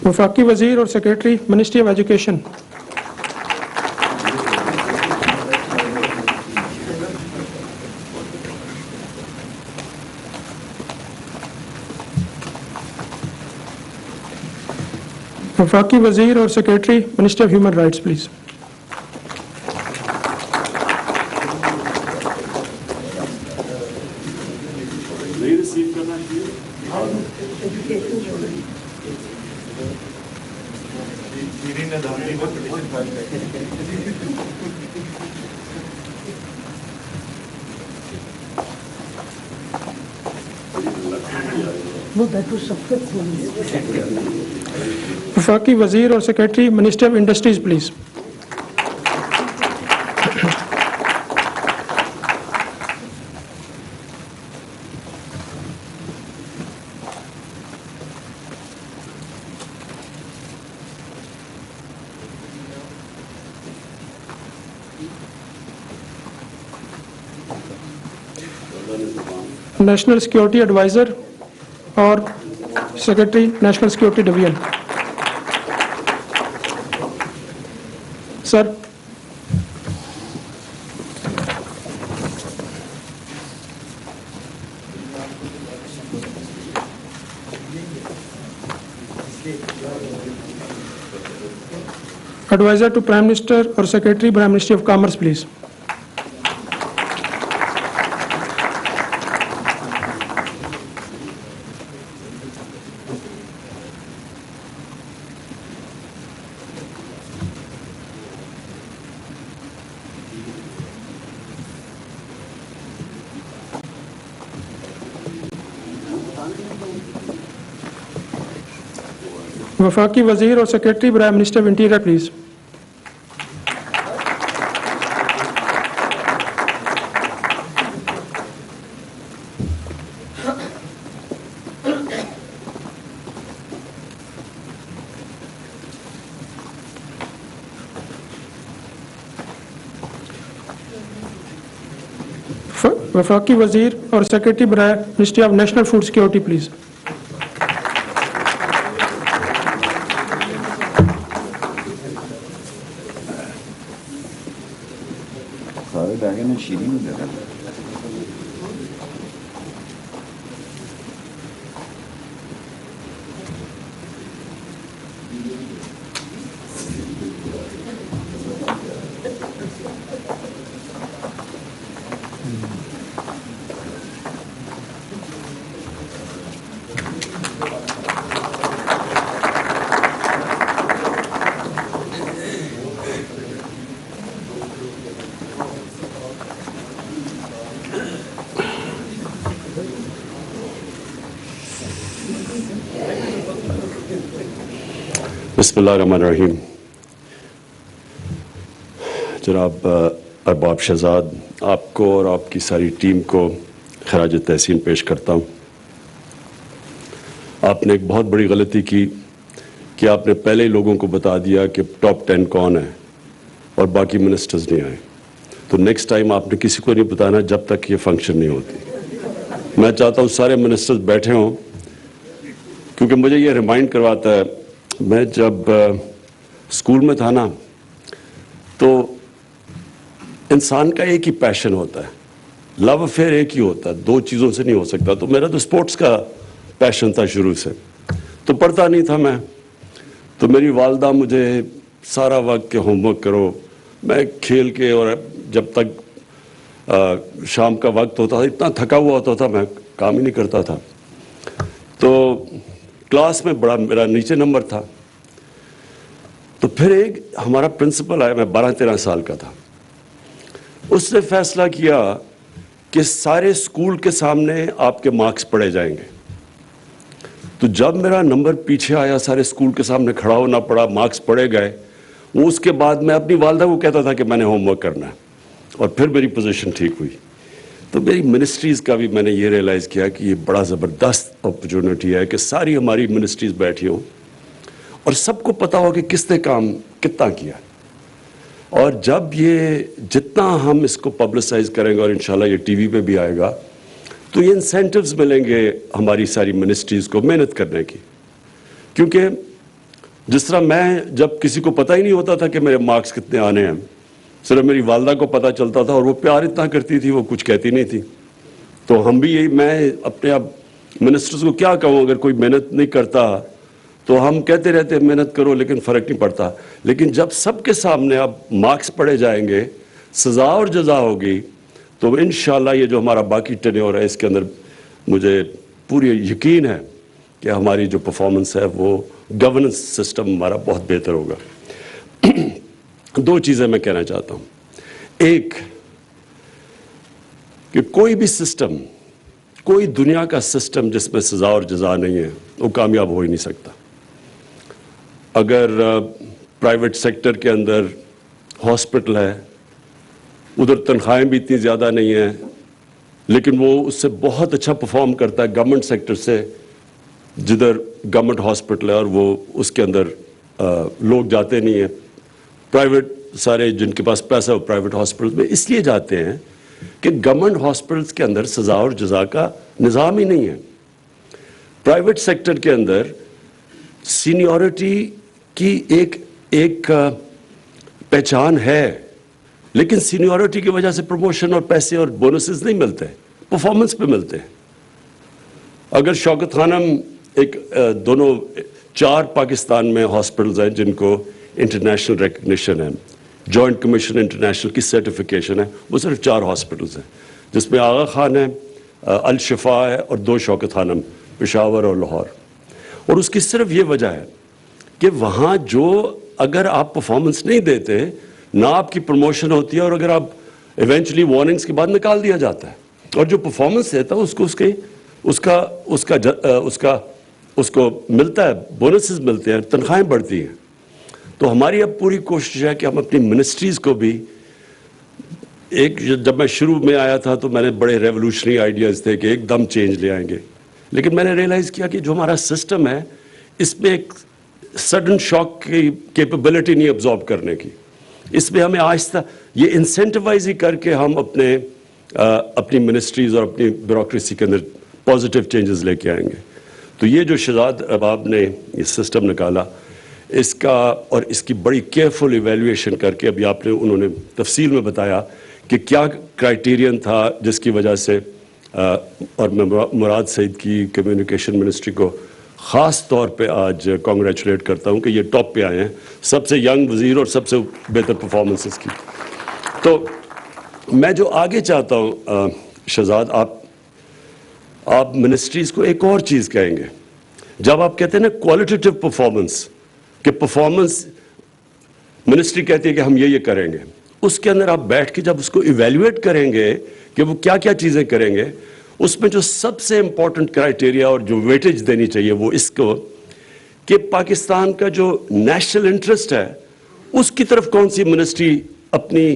وفاقی وزیر اور سیکریٹری منسٹری آف ایجوکیشن. وفاقی وزیر اور secretary ministry of human rights please. وفاقی وزیر اور secretary ministry of industries please. National security adviser اور secretary national security division. Sir. Adviser to prime minister اور secretary prime ministry of commerce please. وفاقی وزیر اور secretary prime minister of interior please. وفاقی وزیر اور secretary prime ministry of national food security please. بسم اللہ الرحمن الرحیم. جناب ارباب شہزاد، آپ کو اور آپ کی ساری ٹیم کو خراج تحسین پیش کرتا ہوں. آپ نے ایک بہت بڑی غلطی کی کہ آپ نے پہلے ہی لوگوں کو بتا دیا کہ ٹاپ 10 کون ہے اور باقی منسٹرز نہیں آئے. تو نیکسٹ ٹائم آپ نے کسی کو نہیں بتانا جب تک یہ فنکشن نہیں ہوتی. میں چاہتا ہوں سارے منسٹرز بیٹھے ہوں، کیونکہ مجھے یہ ریمائنڈ کرواتا ہے. میں جب اسکول میں تھا نا تو انسان کا ایک ہی پیشن ہوتا ہے، لو افیئر ایک ہی ہوتا ہے، دو چیزوں سے نہیں ہو سکتا. تو میرا تو اسپورٹس کا پیشن تھا شروع سے، تو پڑھتا نہیں تھا میں. تو میری والدہ مجھے سارا وقت کہ ہوم ورک کرو، میں کھیل کے، اور جب تک شام کا وقت ہوتا تھا اتنا تھکا ہوا ہوتا تھا میں کام ہی نہیں کرتا تھا. تو کلاس میں بڑا میرا نیچے نمبر تھا. تو پھر ایک ہمارا پرنسپل آیا، میں 12-13 سال کا تھا. اس نے فیصلہ کیا کہ سارے اسکول کے سامنے آپ کے مارکس پڑھے جائیں گے. تو جب میرا نمبر پیچھے آیا، سارے اسکول کے سامنے کھڑا ہونا پڑا، مارکس پڑھے گئے. وہ اس کے بعد میں اپنی والدہ کو کہتا تھا کہ میں نے ہوم ورک کرنا ہے، اور پھر میری پوزیشن ٹھیک ہوئی. تو میری منسٹریز کا بھی میں نے یہ ریئلائز کیا کہ یہ بڑا زبردست اپرچونٹی ہے کہ ساری ہماری منسٹریز بیٹھی ہوں اور سب کو پتا ہو کہ کس نے کام کتنا کیا. اور جب یہ جتنا ہم اس کو پبلسائز کریں گے، اور انشاءاللہ یہ ٹی وی پہ بھی آئے گا، تو یہ انسینٹیوز ملیں گے ہماری ساری منسٹریز کو محنت کرنے کی. کیونکہ جس طرح میں جب کسی کو پتہ ہی نہیں ہوتا تھا کہ میرے مارکس کتنے آنے ہیں، صرف میری والدہ کو پتہ چلتا تھا اور وہ پیار اتنا کرتی تھی، وہ کچھ کہتی نہیں تھی. تو ہم بھی یہی، میں اپنے اب منسٹرز کو کیا کہوں، اگر کوئی محنت نہیں کرتا تو ہم کہتے رہتے ہیں محنت کرو لیکن فرق نہیں پڑتا. لیکن جب سب کے سامنے اب مارکس پڑھے جائیں گے، سزا اور جزا ہوگی، تو انشاءاللہ یہ جو ہمارا باقی ٹینیور ہے اس کے اندر مجھے پوری یقین ہے کہ ہماری جو پرفارمنس ہے وہ گورننس سسٹم ہمارا بہت بہتر ہوگا. 2 چیزیں میں کہنا چاہتا ہوں. ایک کہ کوئی بھی سسٹم، کوئی دنیا کا سسٹم جس میں سزا اور جزا نہیں ہے وہ کامیاب ہو ہی نہیں سکتا. اگر پرائیویٹ سیکٹر کے اندر ہاسپٹل ہے، ادھر تنخواہیں بھی اتنی زیادہ نہیں ہیں لیکن وہ اس سے بہت اچھا پرفارم کرتا ہے گورنمنٹ سیکٹر سے، جدھر گورنمنٹ ہاسپٹل ہے اور وہ اس کے اندر لوگ جاتے نہیں ہیں. پرائیویٹ سارے جن کے پاس پیسہ وہ پرائیویٹ ہاسپٹل میں اس لیے جاتے ہیں کہ گورنمنٹ ہاسپٹلس کے اندر سزا اور جزا کا نظام ہی نہیں ہے. پرائیویٹ سیکٹر کے اندر سینیورٹی کی ایک پہچان ہے، لیکن سینیورٹی کی وجہ سے پروموشن اور پیسے اور بونسز نہیں ملتے، پرفارمنس پہ ملتے ہیں. اگر شوکت خانم دونوں 4 پاکستان میں ہاسپٹلز ہیں جن کو انٹرنیشنل ریکگنیشن ہے، جوائنٹ کمیشن انٹرنیشنل کی سرٹیفیکیشن ہے، وہ صرف 4 ہاسپٹلز ہیں جس میں آغا خان ہے، الشفا ہے اور 2 شوکت خانم، پشاور اور لاہور. اور اس کی صرف یہ وجہ ہے کہ وہاں جو اگر آپ پرفارمنس نہیں دیتے نہ آپ کی پروموشن ہوتی ہے، اور اگر آپ ایونچولی وارننگز کے بعد نکال دیا جاتا ہے. اور جو پرفارمنس دیتا ہے اس کو ملتا ہے، بونسز ملتے ہیں، تنخواہیں بڑھتی ہیں. تو ہماری اب پوری کوشش ہے کہ ہم اپنی منسٹریز کو بھی جب میں شروع میں آیا تھا تو میں نے بڑے ریولوشنری آئیڈیاز تھے کہ ایک دم چینج لے آئیں گے، لیکن میں نے ریئلائز کیا کہ جو ہمارا سسٹم ہے اس میں ایک سڈن شاک کی کیپیبلٹی نہیں ابزارب کرنے کی. اس میں ہمیں آہستہ یہ انسینٹیوائز ہی کر کے ہم اپنی منسٹریز اور اپنی بیوروکریسی کے اندر پازیٹیو چینجز لے کے آئیں گے. تو یہ جو شہزاد احباب نے یہ سسٹم نکالا، اس کا اور اس کی بڑی کیئرفل ایویلیویشن کر کے ابھی انہوں نے تفصیل میں بتایا کہ کیا کرائیٹیرین تھا جس کی وجہ سے، اور میں مراد سعید کی کمیونیکیشن منسٹری کو خاص طور پہ آج کانگریچولیٹ کرتا ہوں کہ یہ ٹاپ پہ آئے ہیں، سب سے ینگ وزیر اور سب سے بہتر پرفارمنسز کی. تو میں جو آگے چاہتا ہوں شہزاد، آپ منسٹریز کو ایک اور چیز کہیں گے. جب آپ کہتے ہیں نا کوالٹیٹیو پرفارمنس، کہ پرفارمنس منسٹری کہتی ہے کہ ہم یہ کریں گے، اس کے اندر آپ بیٹھ کے جب اس کو ایویلیویٹ کریں گے کہ وہ کیا کیا چیزیں کریں گے، اس میں جو سب سے امپورٹنٹ کرائیٹیریا اور جو ویٹیج دینی چاہیے وہ اس کو کہ پاکستان کا جو نیشنل انٹرسٹ ہے اس کی طرف کون سی منسٹری اپنی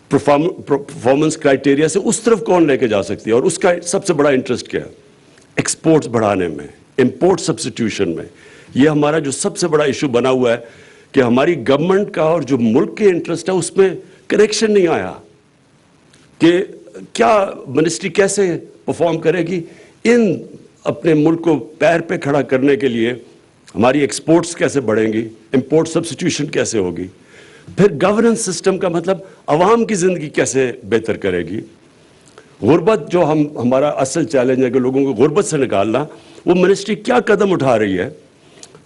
پرفارمنس کرائیٹیریا سے اس طرف کون لے کے جا سکتی ہے، اور اس کا سب سے بڑا انٹرسٹ کیا ہے؟ ایکسپورٹس بڑھانے میں، امپورٹ سبسٹیوشن میں. یہ ہمارا جو سب سے بڑا ایشو بنا ہوا ہے کہ ہماری گورنمنٹ کا اور جو ملک کے انٹرسٹ ہے اس میں کنیکشن نہیں آیا کہ کیا منسٹری کیسے پرفارم کرے گی ان اپنے ملک کو پیر پہ کھڑا کرنے کے لیے. ہماری ایکسپورٹس کیسے بڑھیں گی، امپورٹ سبسٹیوشن کیسے ہوگی، پھر گورننس سسٹم کا مطلب عوام کی زندگی کیسے بہتر کرے گی. غربت جو ہمارا اصل چیلنج ہے کہ لوگوں کو غربت سے نکالنا، وہ منسٹری کیا قدم اٹھا رہی ہے،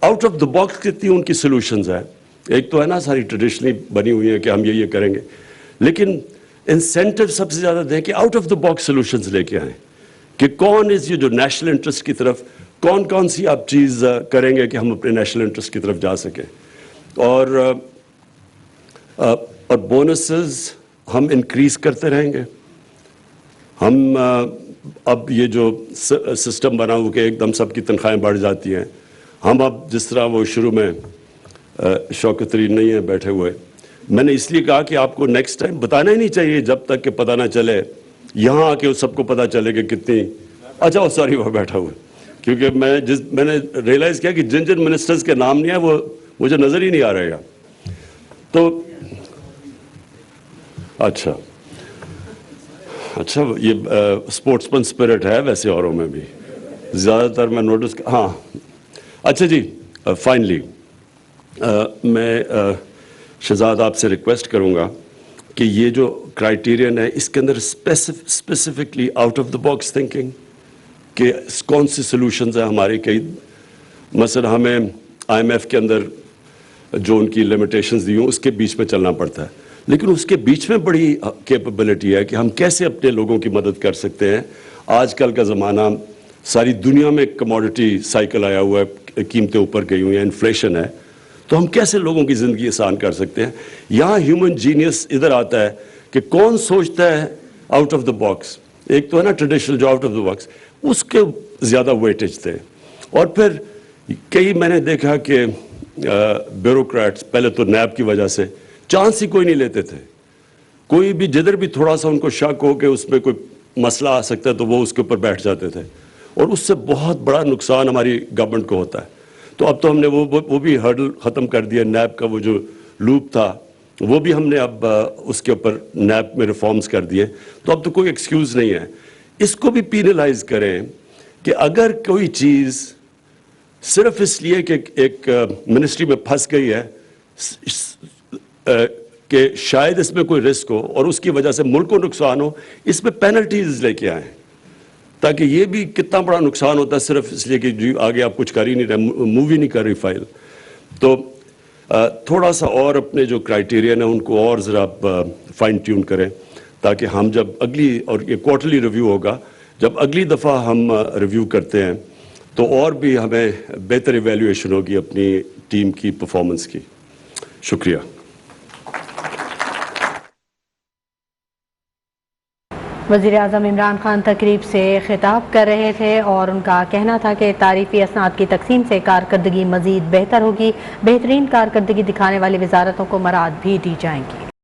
آؤٹ آف دا باکس کتنی ان کی سلوشنز ہیں. ایک تو ہے نا ساری ٹریڈیشنلی بنی ہوئی ہے کہ ہم یہ کریں گے، لیکن انسینٹیو سب سے زیادہ دیں کہ out of the box solutions لے کے آئیں کہ کون یہ جو نیشنل انٹرسٹ کی طرف کون سی آپ چیز کریں گے کہ ہم اپنے نیشنل انٹرسٹ کی طرف جا سکیں. اور بونسز ہم انکریز کرتے رہیں گے. ہم اب یہ جو سسٹم بنا ہوا کہ ایک دم سب کی تنخواہیں بڑھ جاتی ہیں، ہم اب جس طرح وہ شروع میں شوکت ترین نہیں ہیں بیٹھے ہوئے، میں نے اس لیے کہا کہ آپ کو نیکسٹ ٹائم بتانا ہی نہیں چاہیے جب تک کہ پتہ نہ چلے، یہاں آ کے سب کو پتہ چلے کہ کتنی اچھا سوری وہ بیٹھا ہوا ہے. کیونکہ میں نے ریئلائز کیا کہ جن منسٹرز کے نام نہیں ہے وہ مجھے نظر ہی نہیں آ رہے گا. تو اچھا یہ اسپورٹس مین اسپرٹ ہے ویسے اوروں میں بھی زیادہ تر میں نوٹس. ہاں اچھا جی، فائنلی میں شہزاد آپ سے ریکویسٹ کروں گا کہ یہ جو کرائیٹیرین ہے اس کے اندر specifically out of the box thinking کہ کون سی سلوشنز ہیں ہماری. کئی مثلا ہمیں آئی ایم ایف کے اندر جو ان کی لمیٹیشنز دی ہوں اس کے بیچ میں چلنا پڑتا ہے, لیکن اس کے بیچ میں بڑی کیپیبلٹی ہے کہ ہم کیسے اپنے لوگوں کی مدد کر سکتے ہیں. آج کل کا زمانہ ساری دنیا میں کموڈٹی سائیکل آیا ہوا ہے, قیمتیں اوپر گئی ہوئی ہیں, انفلیشن ہے, تو ہم کیسے لوگوں کی زندگی آسان کر سکتے ہیں. یہاں ہیومن جینیس ادھر آتا ہے کہ کون سوچتا ہے آؤٹ آف دا باکس. ایک تو ہے نا ٹریڈیشنل جو آؤٹ آف دا باکس, اس کے زیادہ ویٹیج تھے. اور پھر کئی میں نے دیکھا کہ بیوروکریٹس پہلے تو نیب کی وجہ سے چانس ہی کوئی نہیں لیتے تھے. کوئی بھی جدھر بھی تھوڑا سا ان کو شک ہو کہ اس میں کوئی مسئلہ آ سکتا ہے تو وہ اس کے اوپر بیٹھ جاتے تھے, اور اس سے بہت بڑا نقصان ہماری گورنمنٹ کو ہوتا ہے. تو اب تو ہم نے وہ بھی ہرڈل ختم کر دیا. نیب کا وہ جو لوپ تھا وہ بھی ہم نے اب اس کے اوپر نیب میں ریفارمز کر دیے, تو اب تو کوئی ایکسکیوز نہیں ہے. اس کو بھی پینلائز کریں کہ اگر کوئی چیز صرف اس لیے کہ ایک منسٹری میں پھنس گئی ہے کہ شاید اس میں کوئی رسک ہو اور اس کی وجہ سے ملک کو نقصان ہو, اس میں پینلٹیز لے کے آئیں, تاکہ یہ بھی کتنا بڑا نقصان ہوتا ہے صرف اس لیے کہ جی آگے آپ کچھ کر ہی نہیں رہے, مووی نہیں کر رہی فائل. تو تھوڑا سا اور اپنے جو کرائیٹیرین ہیں ان کو اور ذرا فائن ٹیون کریں, تاکہ ہم جب اگلی, اور یہ کوارٹرلی ریویو ہوگا, جب اگلی دفعہ ہم ریویو کرتے ہیں تو اور بھی ہمیں بہتر ایویلیویشن ہوگی اپنی ٹیم کی پرفارمنس کی. شکریہ. وزیر اعظم عمران خان تقریب سے خطاب کر رہے تھے اور ان کا کہنا تھا کہ تعریفی اسناد کی تقسیم سے کارکردگی مزید بہتر ہوگی. بہترین کارکردگی دکھانے والی وزارتوں کو مراعات بھی دی جائیں گی.